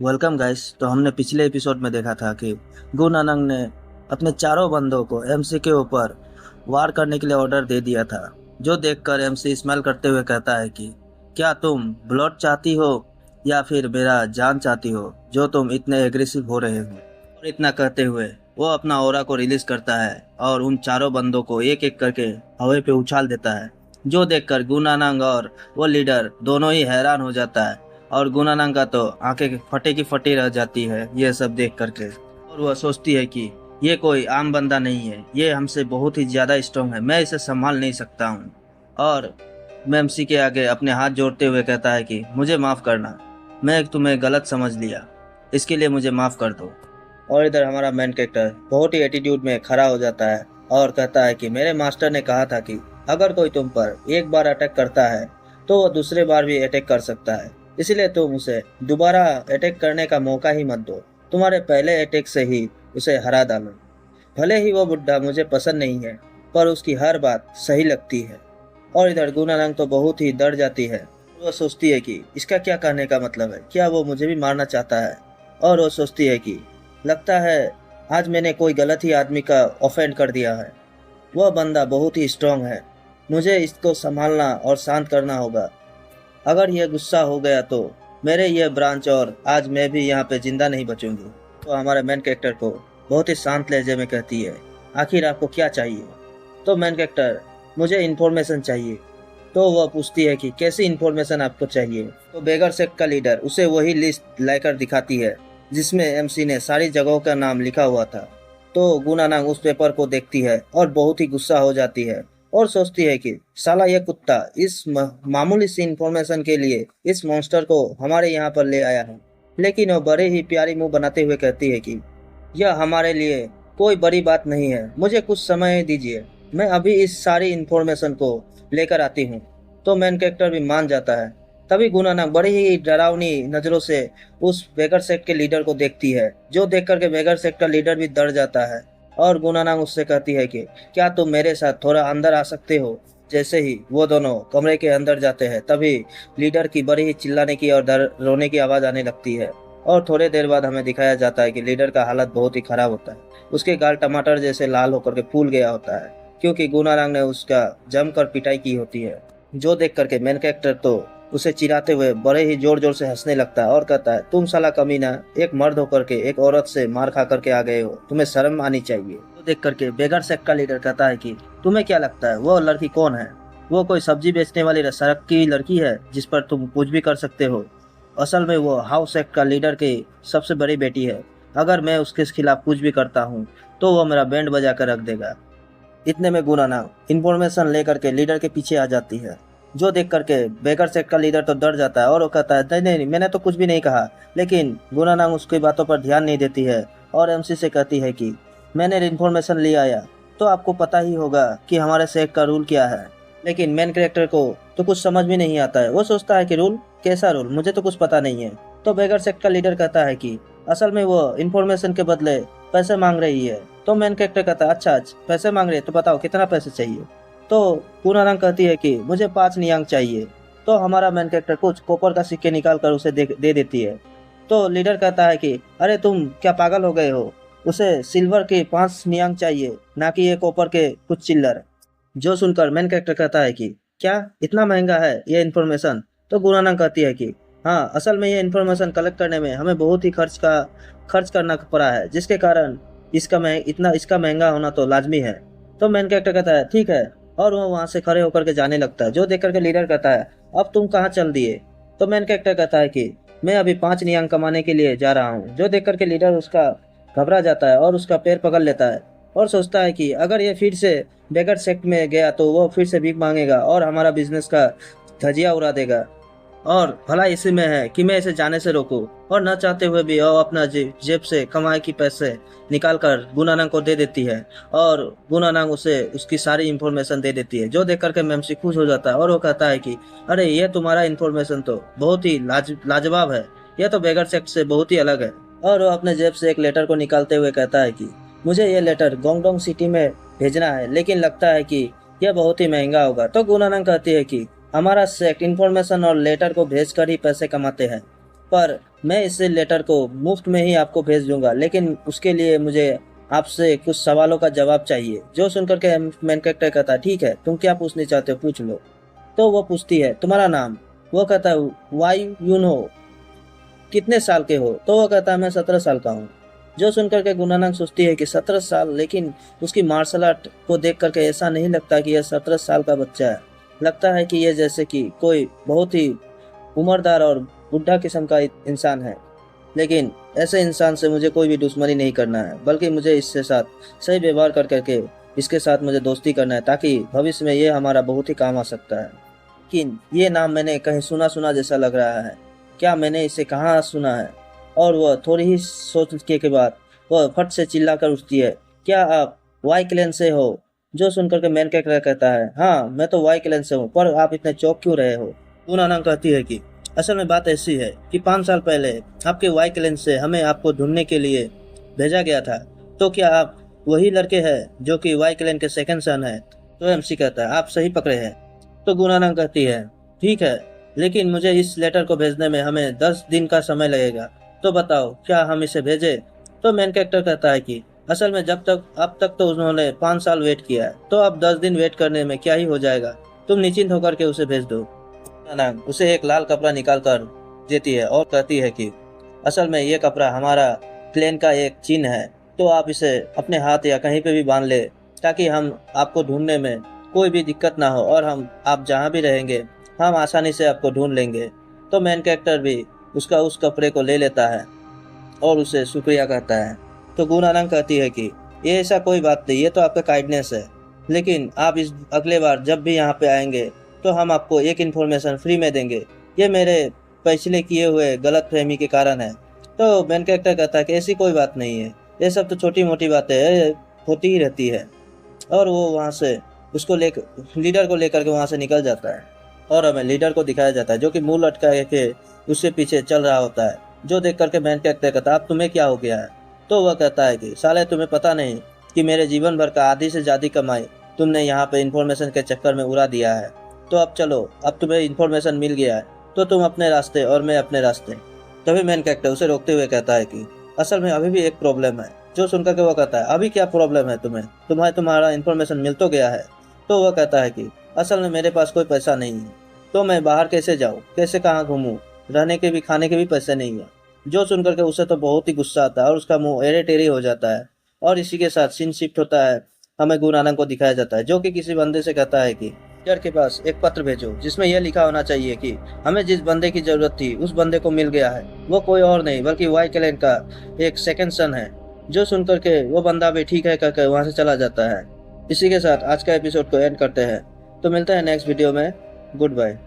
Welcome guys. तो हमने पिछले एपिसोड में देखा था कि गुनानंग ने अपने चारों बंदों को एमसी के ऊपर वार करने के लिए ऑर्डर दे दिया था। जो देखकर एमसी स्माइल करते हुए कहता है कि क्या तुम ब्लड चाहती हो या फिर मेरा जान चाहती हो, जो तुम इतने एग्रेसिव हो रहे हो। और इतना कहते हुए वो अपना ऑरा को रिलीज करता है और उन चारों बंदों को एक एक करके हवा पे उछाल देता है। जो देखकर गुनानंग और वो लीडर दोनों ही हैरान हो जाता है और गुनानंग का तो आंखें फटे की फटी रह जाती है ये सब देख करके। और वह सोचती है कि ये कोई आम बंदा नहीं है, ये हमसे बहुत ही ज्यादा स्ट्रांग है, मैं इसे संभाल नहीं सकता हूँ। और मेमसी के आगे अपने हाथ जोड़ते हुए कहता है कि मुझे माफ करना, मैं तुम्हें गलत समझ लिया, इसके लिए मुझे माफ कर दो। और इधर हमारा मेन कैरेक्टर बहुत ही एटीट्यूड में खड़ा हो जाता है और कहता है कि मेरे मास्टर ने कहा था कि अगर कोई तुम पर एक बार अटैक करता है तो वह दूसरे बार भी अटैक कर सकता है, इसलिए तुम उसे दोबारा अटैक करने का मौका ही मत दो, तुम्हारे पहले अटैक से ही उसे हरा डालो। भले ही वो बुड्ढा मुझे पसंद नहीं है, पर उसकी हर बात सही लगती है। और इधर गुनानंग तो बहुत ही डर जाती है। वो सोचती है कि इसका क्या कहने का मतलब है, क्या वो मुझे भी मारना चाहता है। और वो सोचती है कि लगता है आज मैंने कोई गलत ही आदमी का ऑफेंड कर दिया है। वह बंदा बहुत ही स्ट्रांग है, मुझे इसको संभालना और शांत करना होगा। अगर यह गुस्सा हो गया तो मेरे ये ब्रांच और आज मैं भी यहाँ पे जिंदा नहीं बचूंगी। तो हमारे मेन कैरेक्टर को बहुत ही शांत लहजे में कहती है, आखिर आपको क्या चाहिए। तो मेन कैरेक्टर, मुझे इन्फॉर्मेशन चाहिए। तो वह पूछती है कि कैसी इन्फॉर्मेशन आपको चाहिए। तो बेगर सेक्ट का लीडर उसे वही लिस्ट लाकर दिखाती है जिसमें एमसी ने सारी जगहों का नाम लिखा हुआ था। तो गुनानंग उस पेपर को देखती है और बहुत ही गुस्सा हो जाती है और सोचती है कि साला ये कुत्ता इस मामूली सी इंफॉर्मेशन के लिए इस मॉन्स्टर को हमारे यहाँ पर ले आया है। लेकिन वो बड़े ही प्यारी मुंह बनाते हुए कहती है कि यह हमारे लिए कोई बड़ी बात नहीं है, मुझे कुछ समय दीजिए, मैं अभी इस सारी इंफॉर्मेशन को लेकर आती हूँ। तो मेन कैरेक्टर भी मान जाता है। तभी गुनानंग बड़ी ही डरावनी नजरों से उस बेगर सेक्ट के लीडर को देखती है, जो देख करके बेगर सेक्ट का लीडर भी डर जाता है। और गुनानंग उससे कहती है कि क्या तुम मेरे साथ थोड़ा अंदर आ सकते हो। जैसे ही वो दोनों कमरे के अंदर जाते हैं तभी लीडर की बड़ी ही चिल्लाने की और रोने की आवाज आने लगती है। और थोड़ी देर बाद हमें दिखाया जाता है कि लीडर का हालत बहुत ही खराब होता है, उसके गाल टमाटर जैसे लाल होकर के फूल गया होता है, क्योंकि गुनानंग ने उसका जमकर पिटाई की होती है। जो देख करके मेन कैरेक्टर तो उसे चिढ़ाते हुए बड़े ही जोर जोर से हंसने लगता है और कहता है, तुम साला कमीना, एक मर्द होकर के एक औरत से मार खा करके आ गए हो, तुम्हें शर्म आनी चाहिए। तो देख करके बेगर सेक्ट का लीडर कहता है कि तुम्हें क्या लगता है वो लड़की कौन है? वो कोई सब्जी बेचने वाली सड़क की लड़की है जिस पर तुम कुछ भी कर सकते हो? असल में वो हाउस एक्ट का लीडर की सबसे बड़ी बेटी है। अगर मैं उसके खिलाफ कुछ भी करता हूँ तो वो मेरा बैंड बजा कर रख देगा। इतने में गुनानंग इंफॉर्मेशन लेकर के लीडर के पीछे आ जाती है। जो देख करके बेकर सेक्ट का लीडर तो डर जाता है और वो कहता है, नहीं नहीं नहीं, मैंने तो कुछ भी नहीं कहा। लेकिन गुनानंग उसकी बातों पर ध्यान नहीं देती है और एमसी से कहती है कि मैंने इन्फॉर्मेशन ले आया, तो आपको पता ही होगा कि हमारे सेक्ट का रूल क्या है। लेकिन मेन कैरेक्टर को तो कुछ समझ भी नहीं आता है। वो सोचता है कि रूल, कैसा रूल, मुझे तो कुछ पता नहीं है। तो बेगर सेक्ट का लीडर कहता है कि असल में वो इन्फॉर्मेशन के बदले पैसे मांग रही है। तो मेन कैरेक्टर कहता है, अच्छा पैसे मांग रही है, तो बताओ कितना पैसे चाहिए। तो पूनम कहती है कि मुझे 5 नियांग चाहिए। तो हमारा मेन कैरेक्टर कुछ कॉपर का सिक्के निकाल कर उसे दे देती है। तो लीडर कहता है कि अरे तुम क्या पागल हो गए हो, उसे सिल्वर के 5 नियांग चाहिए, ना कि ये कॉपर के कुछ चिल्लर। जो सुनकर मेन कैरेक्टर कहता है कि क्या इतना महंगा है ये इन्फॉर्मेशन। तो गुनानंग कहती है कि हाँ, असल में ये इन्फॉर्मेशन कलेक्ट करने में हमें बहुत ही खर्च करना पड़ा है, जिसके कारण इसका महंगा होना तो लाजमी है। तो मेन कैरेक्टर कहता है ठीक है, और वो वहां से खड़े होकर के जाने लगता है। जो देख करके लीडर कहता है, अब तुम कहाँ चल दिए। तो मेन कैरेक्टर कहता है कि मैं अभी 5 नियांग कमाने के लिए जा रहा हूँ। जो देख करके लीडर उसका घबरा जाता है और उसका पैर पकड़ लेता है और सोचता है कि अगर ये फिर से बेगर सेक्ट में गया तो वो फिर से भीख मांगेगा और हमारा बिजनेस का धजिया उड़ा देगा। और भला इसी में है कि मैं इसे जाने से रोकूं। और न चाहते हुए भी वो अपना जेब से कमाए की पैसे निकाल कर गुनानंग को दे देती है और गुनानंग उसे उसकी सारी इन्फॉर्मेशन दे देती है। जो देख करके मेमसी खुश हो जाता है और वो कहता है कि अरे ये तुम्हारा इन्फॉर्मेशन तो बहुत ही लाजवाब है, यह तो बेगर सेक्ट से बहुत ही अलग है। और वो अपने जेब से एक लेटर को निकालते हुए कहता है कि मुझे ये लेटर गोंगडोंग सिटी में भेजना है, लेकिन लगता है कि यह बहुत ही महंगा होगा। तो गुनानंग कहती है कि हमारा सेक्ट इन्फॉर्मेशन और लेटर को भेजकर ही पैसे कमाते हैं, पर मैं इस लेटर को मुफ्त में ही आपको भेज दूंगा, लेकिन उसके लिए मुझे आपसे कुछ सवालों का जवाब चाहिए। जो सुनकर के मेन कैरेक्टर कहता है ठीक है, तुम क्या पूछना चाहते हो पूछ लो। तो वो पूछती है तुम्हारा नाम। वो कहता है वाई यू नो, कितने साल के हो। तो वो कहता है मैं 17 साल का हूँ। जो सुनकर के गुनानंग सोचती है कि 17 साल, लेकिन उसकी मार्शल आर्ट को देख करके ऐसा नहीं लगता कि यह 17 साल का बच्चा है। लगता है कि यह जैसे कि कोई बहुत ही उम्रदार और बुढ़ा किस्म का इंसान है। लेकिन ऐसे इंसान से मुझे कोई भी दुश्मनी नहीं करना है, बल्कि मुझे इसके साथ सही व्यवहार कर करके इसके साथ मुझे दोस्ती करना है, ताकि भविष्य में ये हमारा बहुत ही काम आ सकता है। लेकिन ये नाम मैंने कहीं सुना सुना जैसा लग रहा है, क्या मैंने इसे कहाँ सुना है। और वह थोड़ी ही सोच के बाद वह फट से चिल्ला कर उठती है, क्या आप वाई क्लैन से हो। जो सुनकर के मैन कैरेक्टर कहता है हाँ मैं तो वाई क्लैन से हूँ, पर आप इतने चौंक क्यों रहे हो। गुनानंग कहती है कि असल में बात ऐसी है कि 5 साल पहले आपके वाई क्लैन से हमें आपको ढूंढने के लिए भेजा गया था। तो क्या आप वही लड़के हैं जो कि वाई क्लैन के सेकंड सन है। तो एमसी कहता है आप सही पकड़े हैं। तो गुनानंग कहती है ठीक है, लेकिन मुझे इस लेटर को भेजने में हमें 10 दिन का समय लगेगा। तो बताओ क्या हम इसे भेजें। तो मेन कैरेक्टर कहता है कि असल में जब तक अब तक तो उन्होंने 5 साल वेट किया है, तो अब 10 दिन वेट करने में क्या ही हो जाएगा। तुम निश्चिंत होकर के उसे भेज दो। गुनानंग उसे एक लाल कपड़ा निकाल कर देती है और कहती है कि असल में ये कपड़ा हमारा क्लैन का एक चिन्ह है, तो आप इसे अपने हाथ या कहीं पे भी बांध ले, ताकि हम आपको ढूंढने में कोई भी दिक्कत ना हो, और हम आप जहाँ भी रहेंगे हम आसानी से आपको ढूंढ लेंगे। तो मेन कैरेक्टर भी उसका उस कपड़े को ले लेता है और उसे शुक्रिया कहता है। तो गुनानंग कहती है कि ये ऐसा कोई बात नहीं, ये तो आपका काइंडनेस है, लेकिन आप इस अगले बार जब भी यहाँ पे आएंगे तो हम आपको एक इन्फॉर्मेशन फ्री में देंगे। ये मेरे पिछले किए हुए गलत फहमी के कारण है। तो मेन कैरेक्टर कहता है कि ऐसी कोई बात नहीं है, ये सब तो छोटी मोटी बातें होती ही रहती है। और वो वहाँ से उसको लेकर लीडर को लेकर के वहाँ से निकल जाता है, और हमें लीडर को दिखाया जाता है जो कि मुंह लटका के उसके पीछे चल रहा होता है। जो देख करके मैन कैरेक्टर कहता है अब तुम्हें क्या हो गया है। तो वह कहता है कि साले तुम्हें पता नहीं कि मेरे जीवन भर का आधी से ज़्यादा कमाई तुमने यहाँ पे इन्फॉर्मेशन के चक्कर में उड़ा दिया है। तो अब चलो, अब तुम्हें इन्फॉर्मेशन मिल गया है तो तुम अपने रास्ते और मैं अपने रास्ते। तभी मैन कैरेक्टर उसे रोकते हुए कहता है कि असल में अभी भी एक प्रॉब्लम है। जो सुनकर के वह कहता है अभी क्या प्रॉब्लम है तुम्हारा इन्फॉर्मेशन मिल तो गया है। तो वह कहता है कि असल में मेरे पास कोई पैसा नहीं है, तो मैं बाहर कैसे जाऊँ, कैसे कहाँ घूमूँ, रहने के भी खाने के भी पैसे नहीं है। जो सुनकर के उसे तो बहुत ही गुस्सा आता है और उसका मुंह एरे टेढ़े हो जाता है। और इसी के साथ सीन शिफ्ट होता है, हमें गुनानंग को दिखाया जाता है जो कि किसी बंदे से कहता है कि टीचर के पास एक पत्र भेजो जिसमें यह लिखा होना चाहिए कि हमें जिस बंदे की जरूरत थी उस बंदे को मिल गया है। वो कोई और नहीं बल्कि वाई क्लैन का एक सेकंड सन है। जो सुनकर के वो बंदा भी ठीक है कहकर वहां से चला जाता है। इसी के साथ आज का एपिसोड को एंड करते हैं। तो मिलते हैं नेक्स्ट वीडियो में। Good bye.